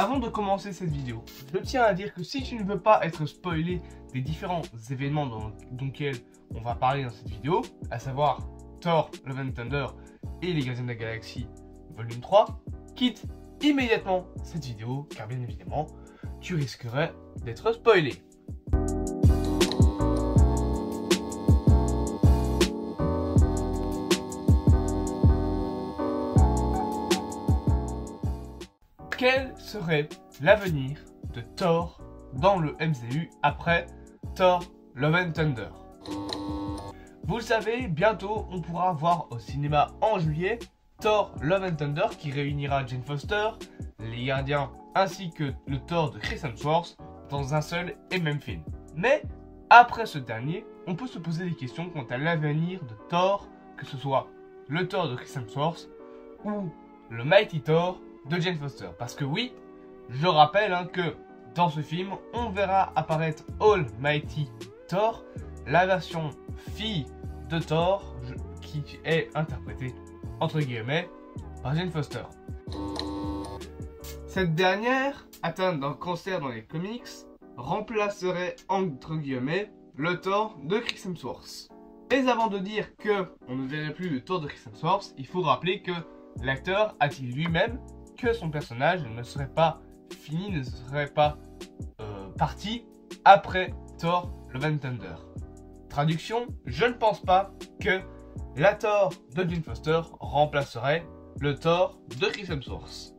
Avant de commencer cette vidéo, je tiens à dire que si tu ne veux pas être spoilé des différents événements dont lesquels on va parler dans cette vidéo, à savoir Thor, Love and Thunder et les Gardiens de la Galaxie volume 3, quitte immédiatement cette vidéo car bien évidemment, tu risquerais d'être spoilé. Quel serait l'avenir de Thor dans le MCU après Thor Love and Thunder? Vous le savez, bientôt on pourra voir au cinéma en juillet Thor Love and Thunder qui réunira Jane Foster, les Gardiens ainsi que le Thor de Chris Hemsworth dans un seul et même film. Mais après ce dernier, on peut se poser des questions quant à l'avenir de Thor, que ce soit le Thor de Chris Hemsworth ou le Mighty Thor de Jane Foster. Parce que oui, je rappelle que dans ce film, on verra apparaître Almighty Thor, la version fille de Thor qui est interprétée entre guillemets par Jane Foster. Cette dernière, atteinte d'un cancer dans les comics, remplacerait entre guillemets le Thor de Chris Hemsworth. Mais avant de dire que on ne verrait plus le Thor de Chris Hemsworth, il faut rappeler que l'acteur a dit lui-même que son personnage ne serait pas fini, ne serait pas parti après Thor Love and Thunder. Traduction, je ne pense pas que la Thor de Jane Foster remplacerait le Thor de Chris Hemsworth.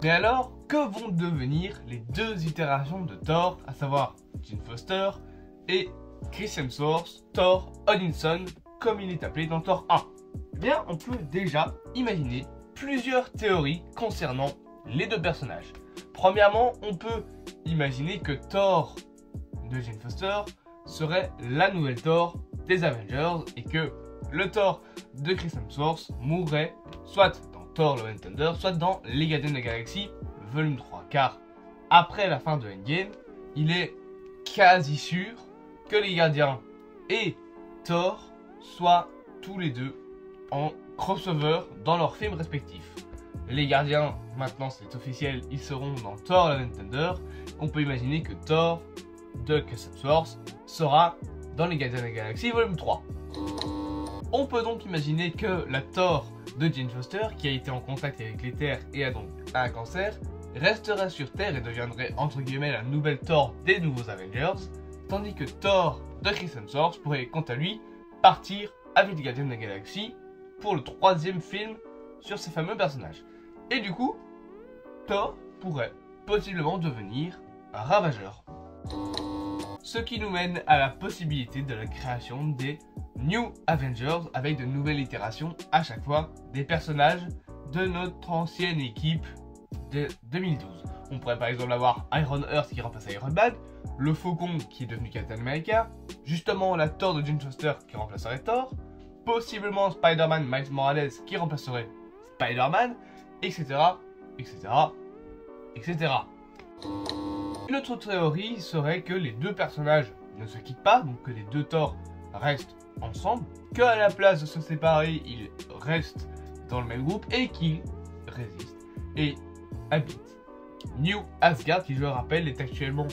Mais alors, que vont devenir les deux itérations de Thor, à savoir Jane Foster et Chris Hemsworth, Thor Odinson, comme il est appelé dans Thor 1? Eh bien, on peut déjà imaginer plusieurs théories concernant les deux personnages. Premièrement, on peut imaginer que Thor de Jane Foster serait la nouvelle Thor des Avengers et que le Thor de Chris Hemsworth mourrait soit dans Thor Love and Thunder, soit dans Les Gardiens de la Galaxie volume 3. Car après la fin de Endgame, il est quasi sûr que les Gardiens et Thor soient tous les deux en crossover dans leurs films respectifs. Les Gardiens, maintenant c'est officiel, ils seront dans Thor Love and Thunder. On peut imaginer que Thor de Chris Hemsworth sera dans les Gardiens de la Galaxie volume 3. On peut donc imaginer que la Thor de Jane Foster, qui a été en contact avec l'éther et a donc un cancer, resterait sur Terre et deviendrait entre guillemets la nouvelle Thor des nouveaux Avengers, tandis que Thor de Chris Hemsworth pourrait quant à lui partir avec les Gardiens de la Galaxie pour le troisième film sur ces fameux personnages. Et du coup, Thor pourrait possiblement devenir un ravageur. Ce qui nous mène à la possibilité de la création des New Avengers avec de nouvelles itérations à chaque fois des personnages de notre ancienne équipe de 2012. On pourrait par exemple avoir Iron Heart qui remplace Iron Man, le Faucon qui est devenu Captain America, justement la Thor de Jane Foster qui remplacerait Thor, possiblement Spider-Man Miles Morales qui remplacerait Spider-Man, etc., etc., etc. Une autre théorie serait que les deux personnages ne se quittent pas, donc que les deux Thor restent ensemble, qu'à la place de se séparer, ils restent dans le même groupe et qu'ils résistent et habitent New Asgard, qui je le rappelle est actuellement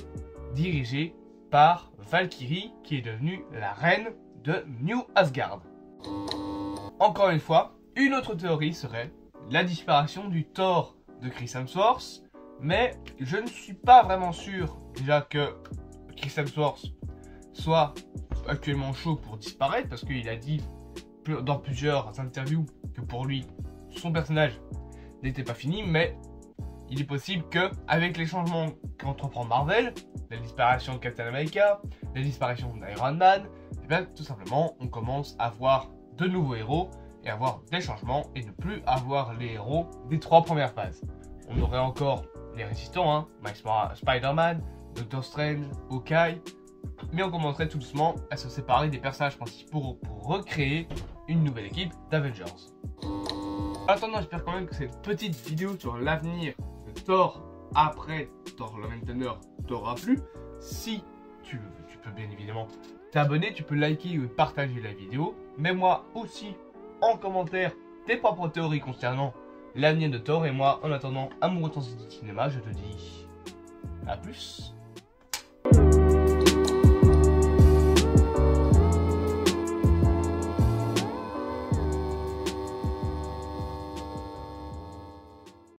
dirigé par Valkyrie, qui est devenue la reine de New Asgard. Encore une fois, une autre théorie serait la disparition du Thor de Chris Hemsworth, mais je ne suis pas vraiment sûr déjà que Chris Hemsworth soit actuellement chaud pour disparaître, parce qu'il a dit dans plusieurs interviews que pour lui son personnage n'était pas fini, mais il est possible que avec les changements qu'entreprend Marvel, la disparition de Captain America, la disparition d'Iron Man, et bien tout simplement on commence à voir de nouveaux héros et avoir des changements et ne plus avoir les héros des trois premières phases. On aurait encore les résistants, Spider-Man, Doctor Strange, Hawkeye, mais on commencerait tout doucement à se séparer des personnages principaux pour recréer une nouvelle équipe d'Avengers. En attendant, j'espère quand même que cette petite vidéo sur l'avenir de Thor après Thor Love and Thunder t'aura plu. Si tu veux, tu peux bien évidemment t'abonner, tu peux liker ou partager la vidéo. Mets-moi aussi en commentaire tes propres théories concernant l'avenir de Thor. Et moi, en attendant, amoureux de ton cinéma, je te dis à plus.